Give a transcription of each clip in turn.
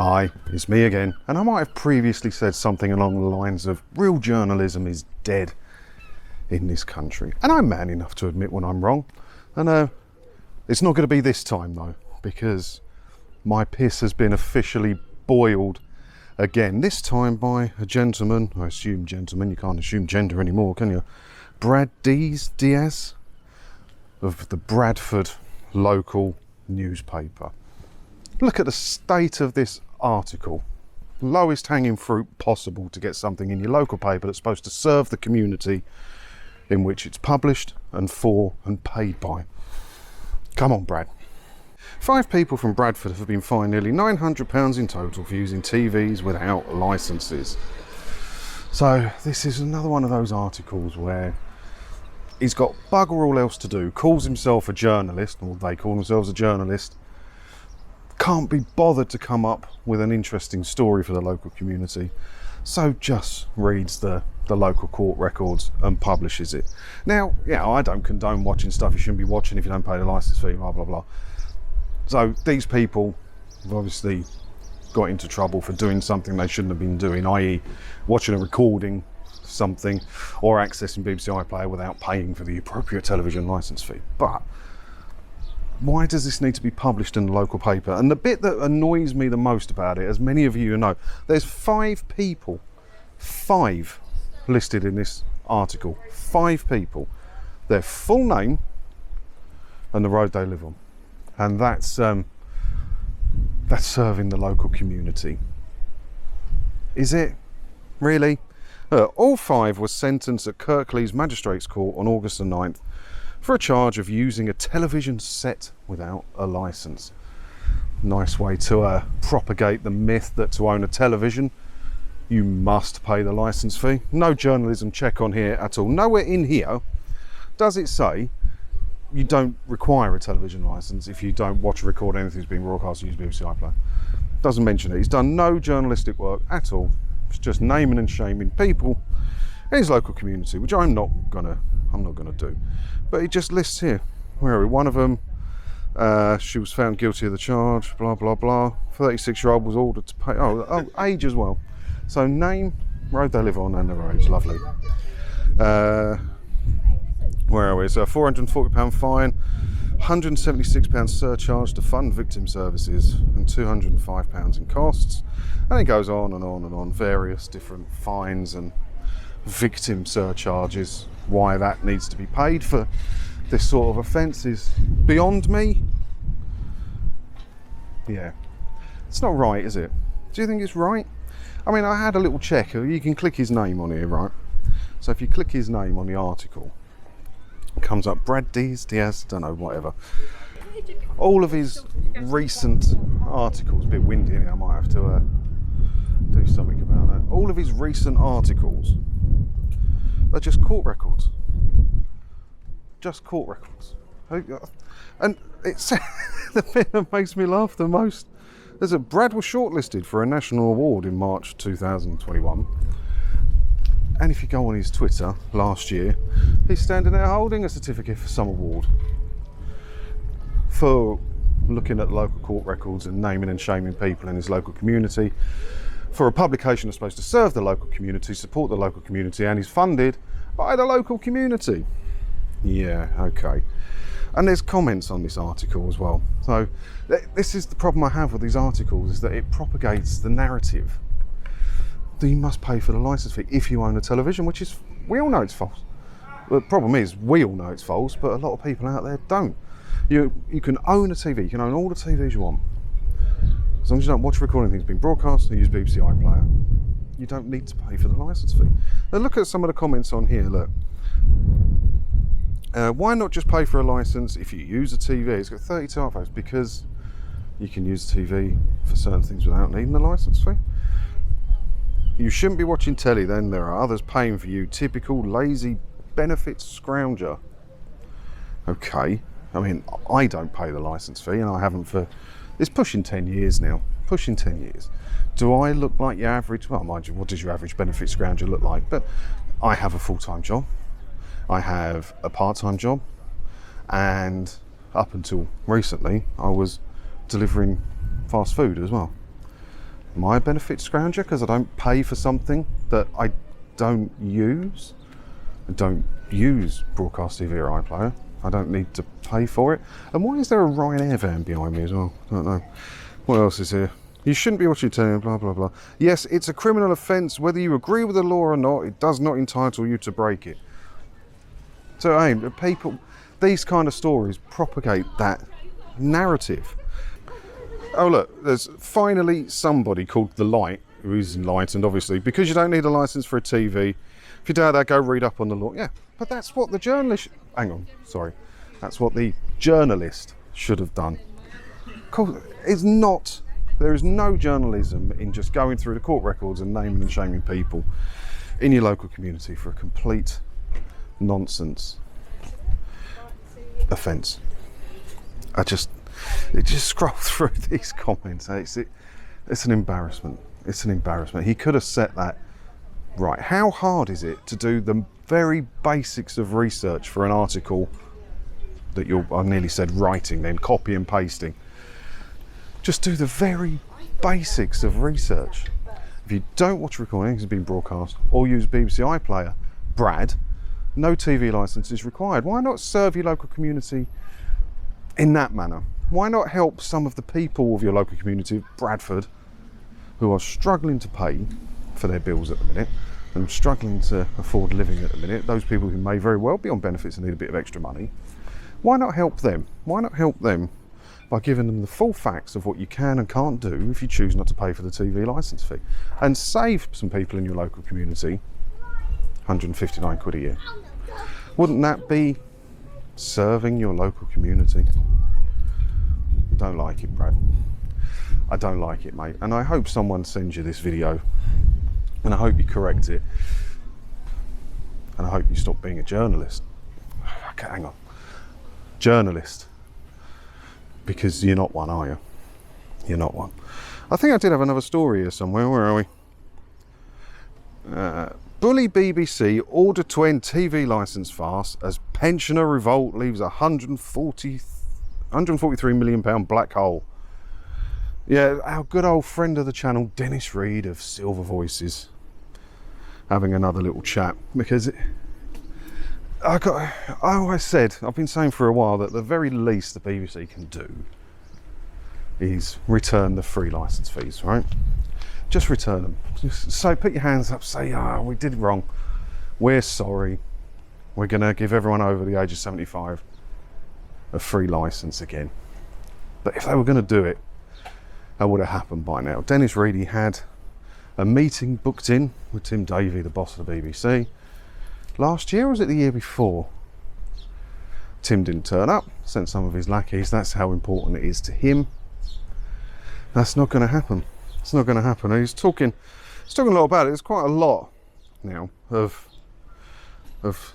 Hi, it's me again, and I might have previously said something along the lines of real journalism is dead in this country, and I'm man enough to admit when I'm wrong, and it's not going to be this time though, because my piss has been officially boiled again, this time by a gentleman. I assume gentleman, you can't assume gender anymore, can you? Brad Diaz of the Bradford local newspaper. Look at the state of this article. Lowest hanging fruit possible to get something in your local paper that's supposed to serve the community in which it's published and for and paid by. Come on, Brad. 5 people from Bradford have been fined nearly £900 in total for using TVs without licences. So this is another one of those articles where he's got bugger all else to do, calls himself a journalist, or they call themselves a journalist, can't be bothered to come up with an interesting story for the local community, so just reads the local court records and publishes it. Now, yeah, I don't condone watching stuff you shouldn't be watching if you don't pay the licence fee, blah, blah, blah. So these people have obviously got into trouble for doing something they shouldn't have been doing, i.e. watching a recording something or accessing BBC iPlayer without paying for the appropriate television licence fee. But why does this need to be published in the local paper? And the bit that annoys me the most about it, as many of you know, there's 5 people, 5 listed in this article, 5 people, their full name and the road they live on. And that's serving the local community. Is it? Really? All 5 were sentenced at Kirklees Magistrates Court on August the 9th for a charge of using a television set without a licence. Nice way to propagate the myth that to own a television you must pay the licence fee. No journalism check on here at all. Nowhere in here does it say you don't require a television licence if you don't watch or record anything that's being broadcast or use BBC iPlayer. Doesn't mention it. He's done no journalistic work at all. It's just naming and shaming people in his local community, which I'm not gonna do. But he just lists here. Where are we? One of them, she was found guilty of the charge, blah, blah, blah. 36-year-old was ordered to pay, age as well. So name, road they live on, and their age, lovely. Where are we? So £440 fine, £176 surcharge to fund victim services, and £205 in costs. And it goes on and on and on, various different fines and victim surcharges. Why that needs to be paid for this sort of offence is beyond me. Yeah, it's not right, is it? Do you think it's right? I mean, I had a little check. You can click his name on here, right? So if you click his name on the article, it comes up Brad Diaz, don't know, whatever. All of his recent articles, a bit windy in here, I might have to do something about that. All of his recent articles are just court records. Just court records. And it's the bit that makes me laugh the most. There's a Brad was shortlisted for a national award in March 2021. And if you go on his Twitter last year, he's standing there holding a certificate for some award for looking at local court records and naming and shaming people in his local community for a publication that's supposed to serve the local community, support the local community, and is funded by the local community. Yeah, okay. And there's comments on this article as well. So this is the problem I have with these articles, is that it propagates the narrative that you must pay for the licence fee if you own a television, which is, we all know it's false. The problem is, we all know it's false, but a lot of people out there don't. You can own a TV, you can own all the TVs you want. As long as you don't watch recording things being broadcast and use BBC iPlayer, you don't need to pay for the licence fee. Now look at some of the comments on here, look. Why not just pay for a licence if you use a TV? It's got 32 upvotes because you can use a TV for certain things without needing the licence fee. You shouldn't be watching telly then, there are others paying for you. Typical lazy benefits scrounger. Okay, I mean, I don't pay the licence fee, and I haven't for, it's pushing 10 years now, pushing 10 years. Do I look like your average, well mind you, what does your average benefit scrounger look like? But I have a full-time job, I have a part-time job, and up until recently I was delivering fast food as well. Am I a benefit scrounger because I don't pay for something that I don't use? I don't use broadcast TV or iPlayer. I don't need to pay for it. And why is there a Ryanair van behind me as well? I don't know. What else is here? You shouldn't be watching TV, blah, blah, blah. Yes, it's a criminal offence. Whether you agree with the law or not, it does not entitle you to break it. So, hey, people, these kind of stories propagate that narrative. Oh, look, there's finally somebody called The Light, who is enlightened, obviously, because you don't need a licence for a TV. If you doubt that, go read up on the law. Yeah, but that's what the journalist... Hang on, sorry. That's what the journalist should have done. It's not... There is no journalism in just going through the court records and naming and shaming people in your local community for a complete nonsense offence. It just scroll through these comments. It's an embarrassment. It's an embarrassment. He could have set that right. How hard is it to do the very basics of research for an article that I nearly said writing, then copy and pasting? Just do the very basics of research. If you don't watch recordings being broadcast or use BBC iPlayer, Brad, no TV licence is required. Why not serve your local community in that manner? Why not help some of the people of your local community of Bradford who are struggling to pay for their bills at the minute and struggling to afford living at the minute, those people who may very well be on benefits and need a bit of extra money? Why not help them? Why not help them by giving them the full facts of what you can and can't do if you choose not to pay for the TV licence fee, and save some people in your local community 159 quid a year? Wouldn't that be serving your local community? Don't like it, Brad. I don't like it, mate. And I hope someone sends you this video, and I hope you correct it, and I hope you stop being a journalist. Okay, hang on. Journalist. Because you're not one, are you? You're not one. I think I did have another story here somewhere. Where are we? Bully BBC, order to end TV licence farce as pensioner revolt leaves £143 million black hole. Yeah, our good old friend of the channel, Dennis Reed of Silver Voices, having another little chat, because I've been saying for a while that the very least the BBC can do is return the free licence fees, right? Just return them. Just say, put your hands up, say, we did it wrong. We're sorry. We're going to give everyone over the age of 75 a free licence again. But if they were going to do it, that would have happened by now. Dennis Reed had a meeting booked in with Tim Davie, the boss of the BBC, last year, or was it the year before? Tim didn't turn up, sent some of his lackeys. That's how important it is to him. That's not going to happen. It's not going to happen. He's talking a lot about it. There's quite a lot now of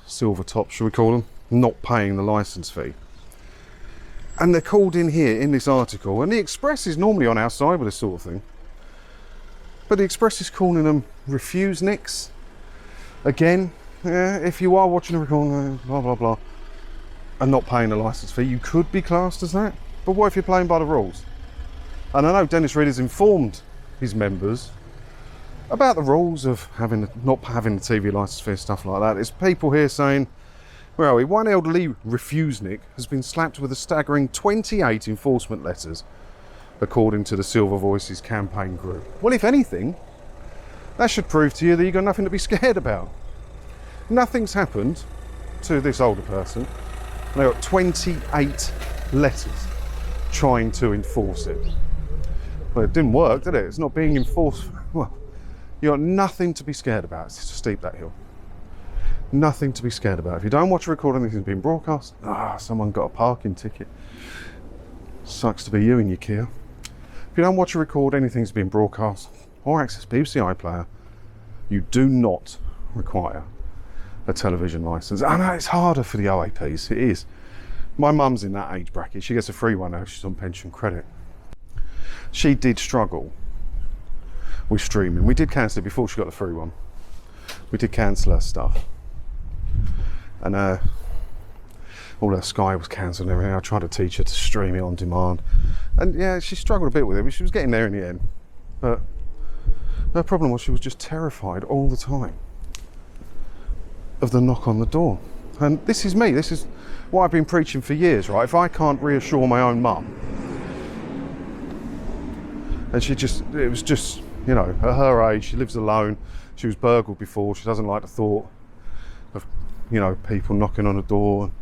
silver tops, shall we call them, not paying the licence fee. And they're called in here in this article, and the Express is normally on our side with this sort of thing, but the Express is calling them refusenicks. Again, yeah, if you are watching a recording, blah blah blah, and not paying the licence fee, you could be classed as that. But what if you're playing by the rules? And I know Dennis Reed has informed his members about the rules of not having the TV licence fee and stuff like that. There's people here saying, well, one elderly refusenick has been slapped with a staggering 28 enforcement letters, according to the Silver Voices campaign group. Well, if anything, that should prove to you that you've got nothing to be scared about. Nothing's happened to this older person, and they got 28 letters trying to enforce it. Well, it didn't work, did it? It's not being enforced. Well, you got nothing to be scared about. It's just steep that hill. Nothing to be scared about. If you don't watch a recording, anything's being broadcast. Someone got a parking ticket. Sucks to be you in your Kia. If you don't watch a record, anything's being broadcast or access BBC iPlayer, you do not require a television licence. I know it's harder for the OAPs. It is. My mum's in that age bracket. She gets a free one now. She's on pension credit. She did struggle with streaming. We did cancel it before she got the free one. We did cancel her stuff. And all her Sky was cancelled and everything. I tried to teach her to stream it on demand. And yeah, she struggled a bit with it, but she was getting there in the end. But Her problem was she was just terrified all the time of the knock on the door. And this is me, this is what I've been preaching for years, right? If I can't reassure my own mum, and it was just, you know, at her age, she lives alone, she was burgled before, she doesn't like the thought of, you know, people knocking on the door and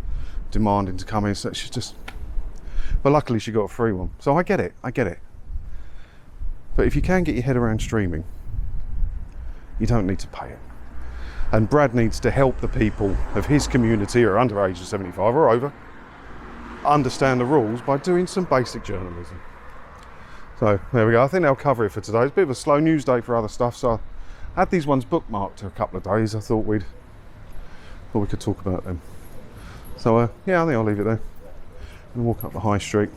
demanding to come in, so she's just, but luckily she got a free one. So I get it. But if you can get your head around streaming, you don't need to pay it. And Brad needs to help the people of his community who are under age of 75 or over understand the rules by doing some basic journalism. So there we go. I think they'll cover it for today. It's a bit of a slow news day for other stuff, so I had these ones bookmarked for a couple of days. I thought we could talk about them. So yeah, I think I'll leave it there. And walk up the high street.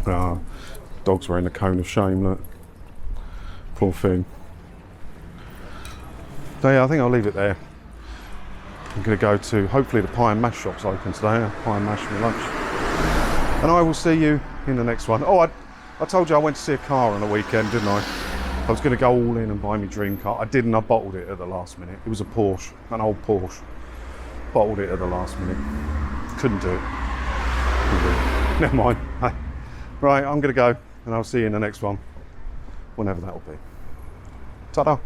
Dog's wearing the cone of shame, look. Poor thing. So yeah, I think I'll leave it there. I'm going to go to, hopefully the pie and mash shop's open today. Pie and mash for lunch. And I will see you in the next one. Oh, I told you I went to see a car on the weekend, didn't I? I was going to go all in and buy me dream car. I didn't, I bottled it at the last minute. It was a Porsche, an old Porsche. Bottled it at the last minute. Couldn't do it. Never mind. Right, I'm going to go and I'll see you in the next one, whenever that'll be. Ta-da.